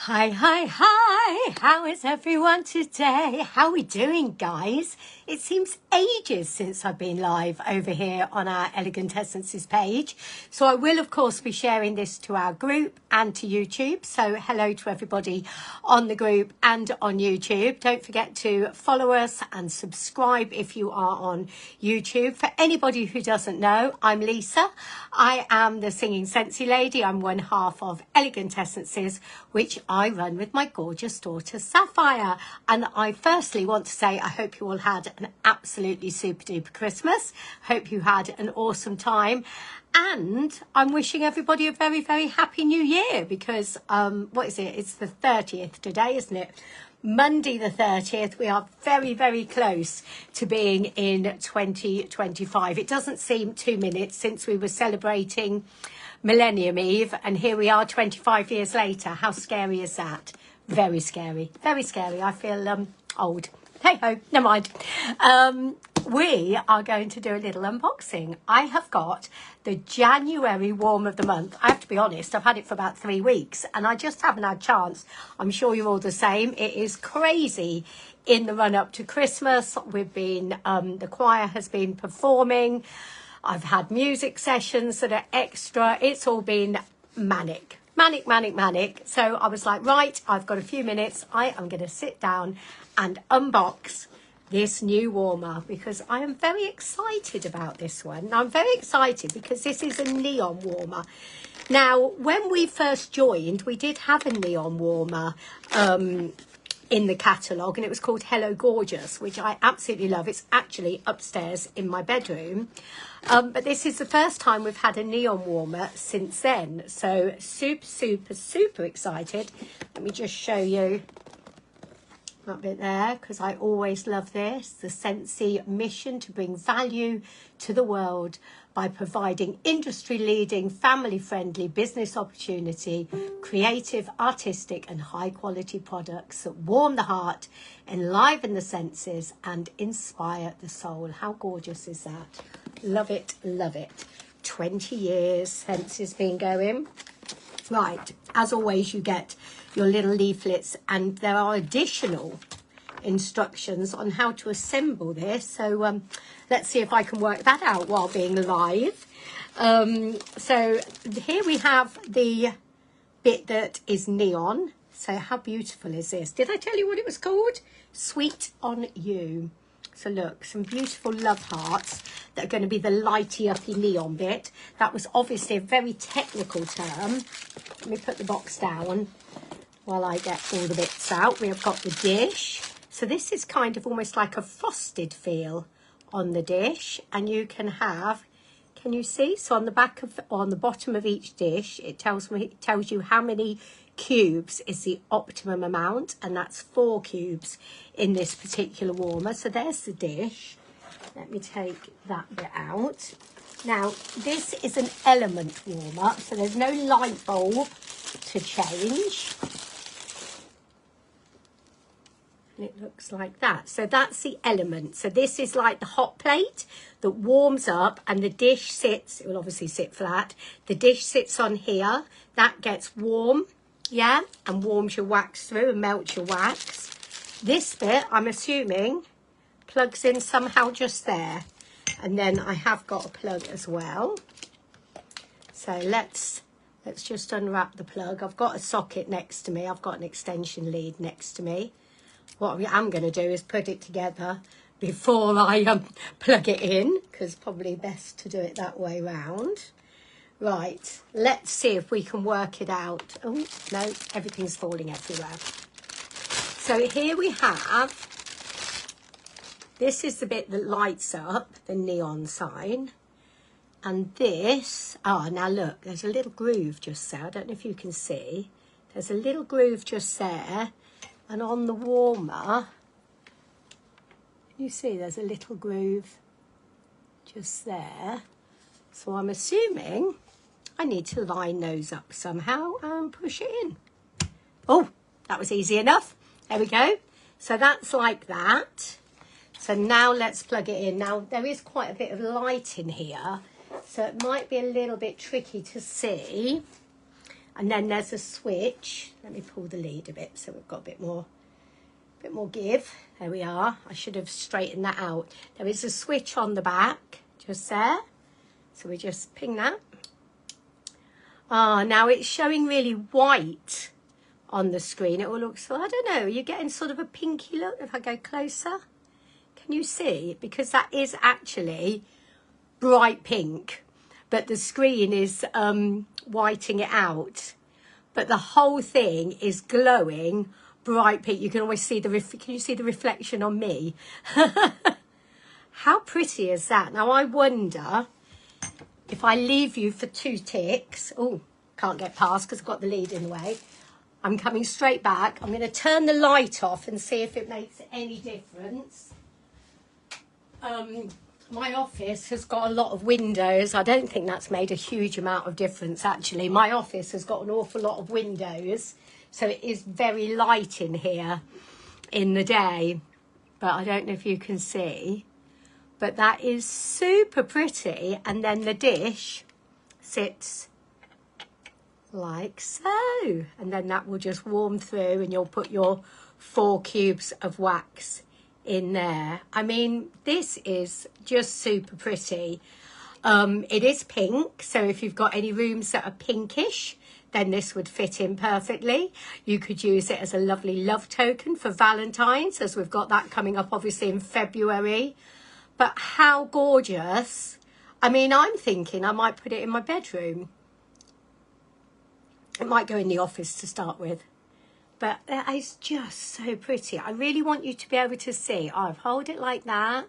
Hi, hi, hi! How is everyone today? How are we doing, guys? It seems ages since I've been live over here on our Elegant Essences page. So I will, of course, be sharing this to our group and to YouTube. So hello to everybody on the group and on YouTube. Don't forget to follow us and subscribe if you are on YouTube. For anybody who doesn't know, I'm Lisa. I am the singing Scentsy lady. I'm one half of Elegant Essences, which I run with my gorgeous daughter Sapphire. And I firstly want to say I hope you all had an absolutely super duper Christmas. Hope you had an awesome time, and I'm wishing everybody a very, very happy new year because what is it? It's the 30th today, isn't it? Monday the 30th. We are very, very close to being in 2025. It doesn't seem 2 minutes since we were celebrating Millennium Eve, and here we are 25 years later. How scary is that? Very scary, very scary. I feel old. Hey ho, never mind. We are going to do a little unboxing. I have got the January warm of the month. I have to be honest, I've had it for about 3 weeks and I just haven't had a chance. I'm sure you're all the same. It is crazy in the run up to Christmas. We've been, the choir has been performing. I've had music sessions that are extra. It's all been manic. Manic, manic, manic. So I was like, right, I've got a few minutes. I am going to sit down and unbox this new warmer because I am very excited about this one. I'm very excited because this is a neon warmer. Now, when we first joined, we did have a neon warmer in the catalogue, and it was called Hello Gorgeous, which I absolutely love. It's actually upstairs in my bedroom. But this is the first time we've had a neon warmer since then. So super, super, super excited. Let me just show you that bit there, because I always love this. The Scentsy mission to bring value to the world by providing industry-leading, family-friendly business opportunity, creative, artistic and high-quality products that warm the heart, enliven the senses and inspire the soul. How gorgeous is that? Love it, love it. 20 years Scentsy's been going. Right, as always, you get your little leaflets, and there are additional instructions on how to assemble this. So let's see if I can work that out while being live. So here we have the bit that is neon. So how beautiful is this? Did I tell you what it was called? Sweet on You. So look, some beautiful love hearts that are going to be the lighty uppy neon bit. That was obviously a very technical term. Let me put the box down while I get all the bits out. We have got the dish. So this is kind of almost like a frosted feel on the dish. And you can have, can you see? So on the back of, on the bottom of each dish, it tells you how many cubes is the optimum amount, and that's 4 cubes in this particular warmer. So there's the dish. Let me take that bit out. Now this is an element warmer, so there's no light bulb to change. And it looks like that. So that's the element. So this is like the hot plate that warms up, and the dish sits, it will obviously sit flat. The dish sits on here. That gets warm, yeah, and warms your wax through and melts your wax. This bit, I'm assuming, plugs in somehow just there. And then I have got a plug as well. So let's just unwrap the plug. I've got a socket next to me. I've got an extension lead next to me. What I'm going to do is put it together before I plug it in, because probably best to do it that way round. Right, let's see if we can work it out. Oh, no, everything's falling everywhere. So here we have, this is the bit that lights up, the neon sign. And this, oh, now look, there's a little groove just there. I don't know if you can see. There's a little groove just there. And on the warmer, you see there's a little groove just there. So I'm assuming I need to line those up somehow and push it in. Oh, that was easy enough. There we go. So that's like that. So now let's plug it in. Now there is quite a bit of light in here, so it might be a little bit tricky to see. And then there's a switch. Let me pull the lead a bit so we've got a bit more give. There we are. I should have straightened that out. There is a switch on the back, just there. So we just ping that. Now it's showing really white on the screen. It all looks, I don't know, you're getting sort of a pinky look if I go closer. Can you see? Because that is actually bright pink, but the screen is whiting it out. But the whole thing is glowing bright pink. You can always see the can you see the reflection on me? How pretty is that? Now I wonder if I leave you for 2 ticks. Oh, can't get past because I've got the lead in the way. I'm coming straight back. I'm going to turn the light off and see if it makes any difference. My office has got a lot of windows. I don't think that's made a huge amount of difference, actually. My office has got an awful lot of windows, so it is very light in here in the day. But I don't know if you can see. But that is super pretty. And then the dish sits like so. And then that will just warm through and you'll put your 4 cubes of wax in there. I mean, this is just super pretty. It is pink, so if you've got any rooms that are pinkish, then this would fit in perfectly. You could use it as a lovely love token for Valentine's, as we've got that coming up obviously in February. But how gorgeous. I mean, I'm thinking I might put it in my bedroom. It might go in the office to start with. But that is just so pretty. I really want you to be able to see. I've hold it like that.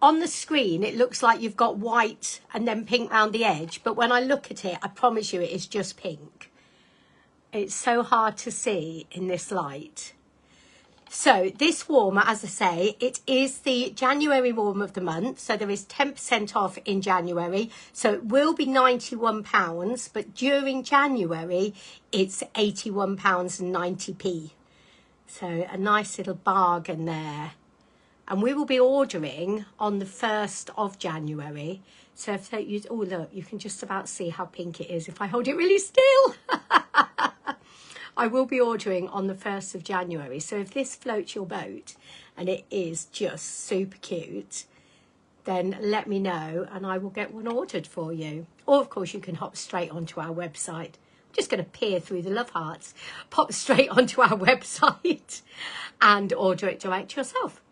On the screen, it looks like you've got white and then pink around the edge. But when I look at it, I promise you it is just pink. It's so hard to see in this light. So this warmer, as I say, it is the January warmer of the month. So there is 10% off in January. So it will be £91, but during January, it's £81.90p. So a nice little bargain there. And we will be ordering on the 1st of January. So if you, oh look, you can just about see how pink it is if I hold it really still. I will be ordering on the 1st of January. So if this floats your boat and it is just super cute, then let me know and I will get one ordered for you. Or of course you can hop straight onto our website. I'm just going to peer through the love hearts. Pop straight onto our website and order it direct yourself.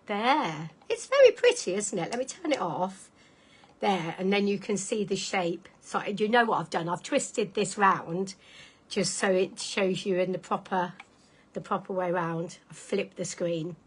There. It's very pretty, isn't it? Let me turn it off. There. And then you can see the shape. So you know what I've done? I've twisted this round just so it shows you in the proper way round. I've flipped the screen.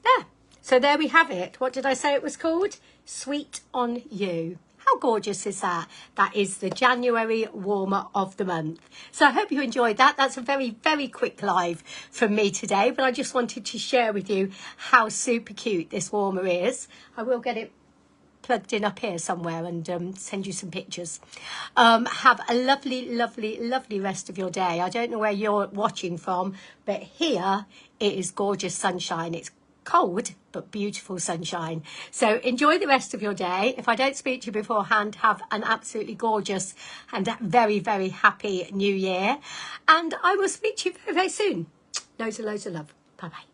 There. So there we have it. What did I say it was called? Sweet on You. How gorgeous is that? That is the January warmer of the month. So I hope you enjoyed that. That's a very, very quick live from me today. But I just wanted to share with you how super cute this warmer is. I will get it plugged in up here somewhere and send you some pictures. Have a lovely, lovely, lovely rest of your day. I don't know where you're watching from, but here it is gorgeous sunshine. It's cold but beautiful sunshine. So enjoy the rest of your day. If I don't speak to you beforehand, have an absolutely gorgeous and very, very happy new year. And I will speak to you very, very soon. Loads and loads of love. Bye-bye.